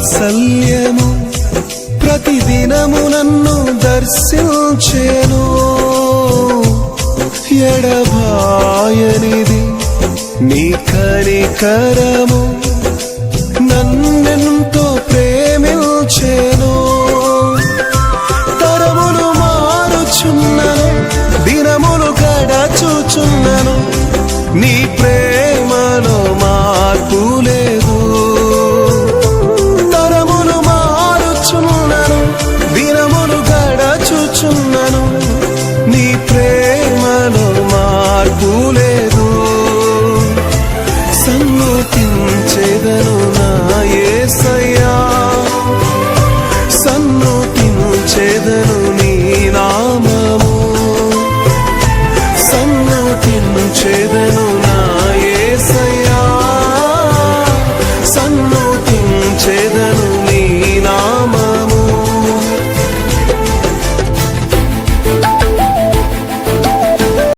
వాత్సల్యము ప్రతిదినము నన్ను దర్శించెను. ఎడబాయనిది నీ కనికరము నన్నెంతో ప్రేమించెను. తరములు మారుచున్నను, దినములు గడచుచున్నను, నీ ప్రేమలో మార్పు లేదు. తరములు మారుచున్నను, దినములు గడచుచున్నను, నీ ప్రేమలో మార్పు లేదు. సన్నుతించెదను నా యేసయ్యా, సన్నుతించెదను నీ నామము, సన్నుతించెదను నా యేసయ్యా, సన్నుతించెదను